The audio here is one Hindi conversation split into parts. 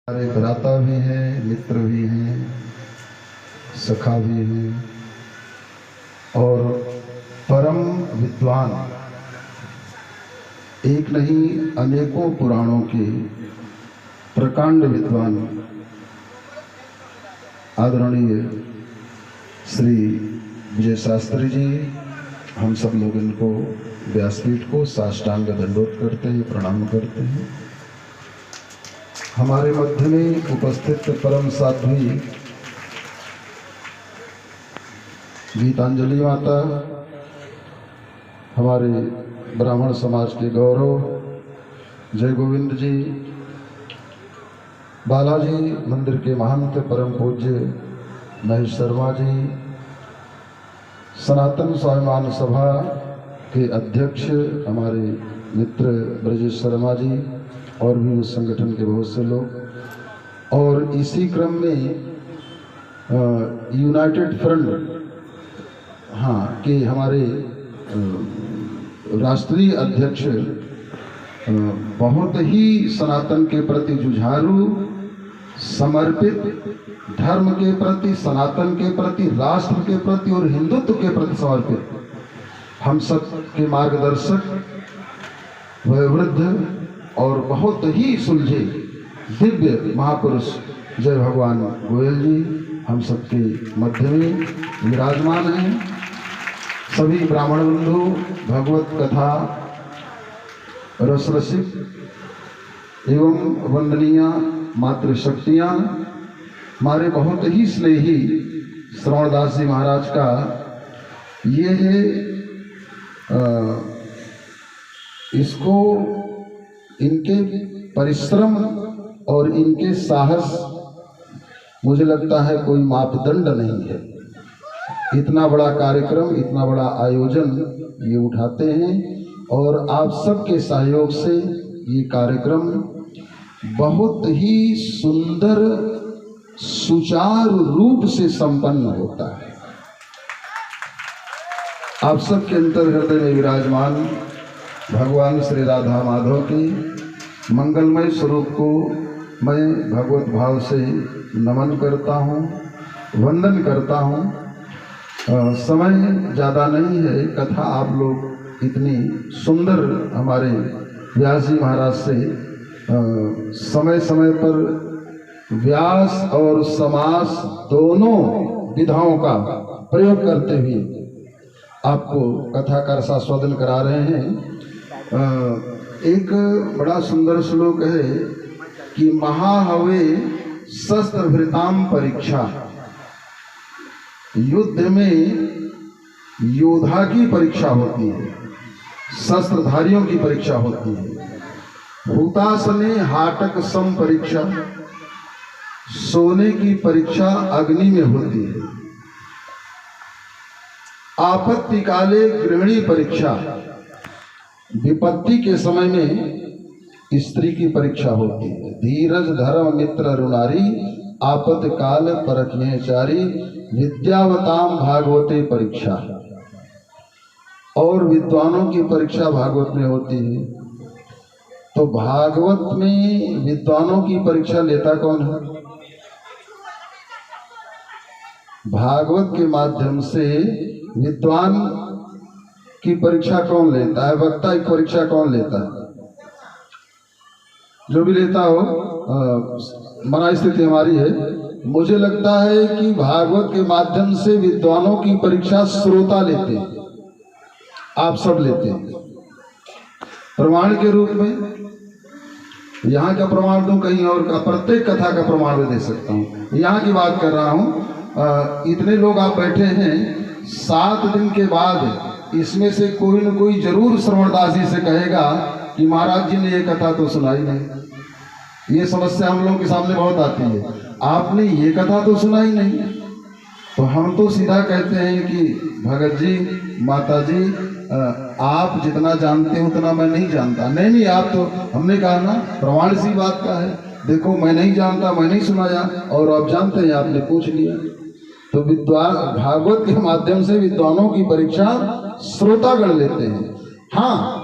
हमारे भ्राता भी हैं, मित्र भी हैं, सखा भी हैं और परम विद्वान, एक नहीं अनेकों पुराणों के प्रकांड विद्वान आदरणीय श्री विजय शास्त्री जी, हम सब लोग इनको व्यासपीठ को साष्टांग दंडोत करते हैं, प्रणाम करते हैं। हमारे मध्य में उपस्थित परम साध्वी गीतांजलि माता, हमारे ब्राह्मण समाज के गौरव जय गोविंद जी, बालाजी मंदिर के महंत परम पूज्य महेश शर्मा जी, सनातन स्वाभिमान सभा के अध्यक्ष हमारे मित्र ब्रजेश शर्मा जी और भी उस संगठन के बहुत से लोग, और इसी क्रम में यूनाइटेड फ्रंट के हमारे राष्ट्रीय अध्यक्ष, बहुत ही सनातन के प्रति जुझारू, समर्पित, धर्म के प्रति, सनातन के प्रति, राष्ट्र के प्रति और हिंदुत्व के प्रति समर्पित, हम सब के मार्गदर्शक, वयोवृद्ध और बहुत ही सुलझे दिव्य महापुरुष जय भगवान गोयल जी हम सबके मध्य में विराजमान हैं। सभी ब्राह्मण बंधु, भगवत कथा रसरसिक एवं वंदनीय मातृशक्तियाँ, हमारे बहुत ही स्नेही श्रवणदास जी महाराज का ये है, इसको इनके परिश्रम और इनके साहस, मुझे लगता है कोई मापदंड नहीं है। इतना बड़ा कार्यक्रम, इतना बड़ा आयोजन ये उठाते हैं और आप सबके सहयोग से ये कार्यक्रम बहुत ही सुंदर सुचारू रूप से संपन्न होता है। आप सबके अंतर हृदय में विराजमान भगवान श्री राधा माधव के मंगलमय स्वरूप को मैं भगवत भाव से नमन करता हूँ, वंदन करता हूँ। समय ज़्यादा नहीं है, कथा आप लोग इतनी सुंदर हमारे व्यास जी महाराज से समय समय पर व्यास और समास दोनों विधाओं का प्रयोग करते हुए आपको कथा का रसास्वादन करा रहे हैं। एक बड़ा सुंदर श्लोक है कि महाहवे शस्त्रभृताम परीक्षा, युद्ध में योद्धा की परीक्षा होती है, शस्त्रधारियों की परीक्षा होती है। हुतासने हाटक सम परीक्षा, सोने की परीक्षा अग्नि में होती है। आपत्ति काले गृहिणी परीक्षा, विपत्ति के समय में स्त्री की परीक्षा होती है। धीरज धर्म मित्र रुणारी, आपत काल परखिए चारी, विद्यावताम भागवते परीक्षा। और विद्वानों की परीक्षा भागवत में होती है। तो भागवत में विद्वानों की परीक्षा लेता कौन है? भागवत के माध्यम से विद्वान की परीक्षा कौन लेता है? वक्ता की परीक्षा कौन लेता है? जो भी लेता हो, मना स्थिति हमारी है। मुझे लगता है कि भागवत के माध्यम से विद्वानों की परीक्षा श्रोता लेते हैं, आप सब लेते हैं प्रमाण के रूप में। यहाँ का प्रमाण दूं, कहीं और का, प्रत्येक कथा का प्रमाण मैं दे सकता हूँ। यहाँ की बात कर रहा हूँ। इतने लोग आप बैठे हैं, 7 दिन के बाद इसमें से कोई न कोई जरूर श्रवणदास जी से कहेगा कि महाराज जी ने ये कथा तो सुनाई नहीं। ये समस्या हम लोगों के सामने बहुत आती है, आपने ये कथा तो सुनाई नहीं। तो हम तो सीधा कहते हैं कि भगत जी, माता जी, आप जितना जानते हैं उतना मैं नहीं जानता। नहीं, आप तो, हमने कहा ना, प्रमाण सी बात का है। देखो, मैं नहीं जानता, मैं नहीं सुनाया, और आप जानते हैं, आपने पूछ लिया। तो विद्वान भागवत के माध्यम से विद्वानों की परीक्षा श्रोतागण लेते हैं। हाँ,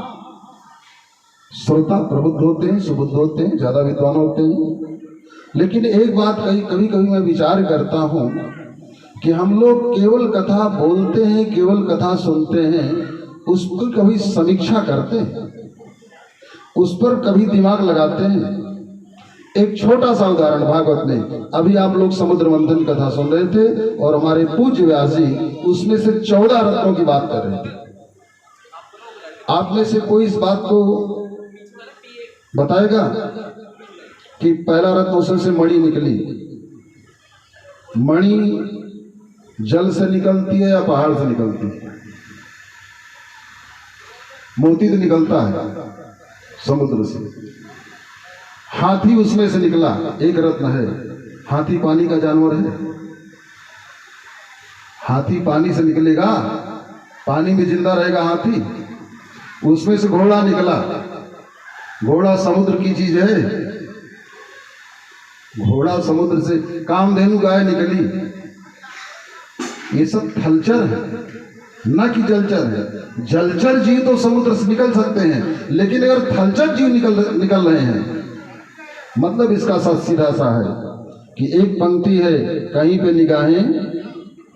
श्रोता प्रबुद्ध होते हैं, सुबुद्ध होते हैं, ज्यादा विद्वान होते हैं, लेकिन एक बात कभी कभी मैं विचार करता हूँ कि हम लोग केवल कथा बोलते हैं, केवल कथा सुनते हैं, उस पर कभी समीक्षा करते हैं, उस पर कभी दिमाग लगाते हैं। एक छोटा सा उदाहरण भागवत में, अभी आप लोग समुद्र मंथन कथा सुन रहे थे और हमारे पूज्य व्यास जी उसमें से 14 रत्नों की बात कर रहे थे। आप में से कोई इस बात को बताएगा कि पहला रत्न उसमें से मणि निकली? मणि जल से निकलती है या पहाड़ से निकलती है? मोती तो निकलता है समुद्र से। हाथी उसमें से निकला, एक रत्न है। हाथी पानी का जानवर है, हाथी पानी से निकलेगा, पानी में जिंदा रहेगा हाथी। उसमें से घोड़ा निकला, घोड़ा समुद्र की चीज है, घोड़ा समुद्र से। कामधेनु गाय निकली, ये सब थलचर है, न कि जलचर है। जलचर जीव तो समुद्र से निकल सकते हैं, लेकिन अगर थलचर जीव निकल रहे हैं, मतलब इसका सीधा सा है कि एक पंक्ति है, कहीं पे निगाहें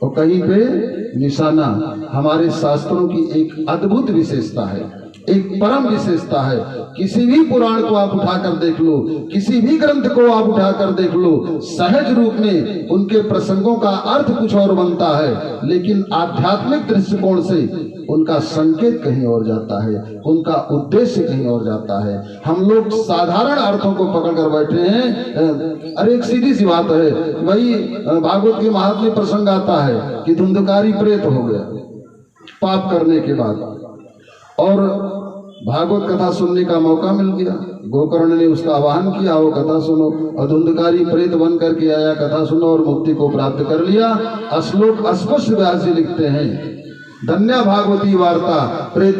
और कहीं पे निशाना। हमारे शास्त्रों की एक अद्भुत विशेषता है, एक परम विशेषता है। किसी भी पुराण को आप उठाकर देख लो, किसी भी ग्रंथ को आप उठाकर देख लो, सहज रूप में उनके प्रसंगों का अर्थ कुछ और बनता है, लेकिन आध्यात्मिक दृष्टिकोण से उनका संकेत कहीं और जाता है, उनका उद्देश्य कहीं और जाता है। हम लोग साधारण अर्थों को पकड़ कर बैठे हैं। अरे एक सीधी सी बात है, वही भागवत के महात्म्य प्रसंग आता है कि धुंधकारी प्रेत हो गया पाप करने के बाद, और भागवत कथा सुनने का मौका मिल गया। गोकर्ण ने उसका आह्वान किया, वो कथा सुनो, और धुंधकारी प्रेत बन करके आया, कथा सुनो और मुक्ति को प्राप्त कर लिया। श्लोक स्पष्ट व्यास जी लिखते हैं, धन्या भागवती वार्ता प्रेत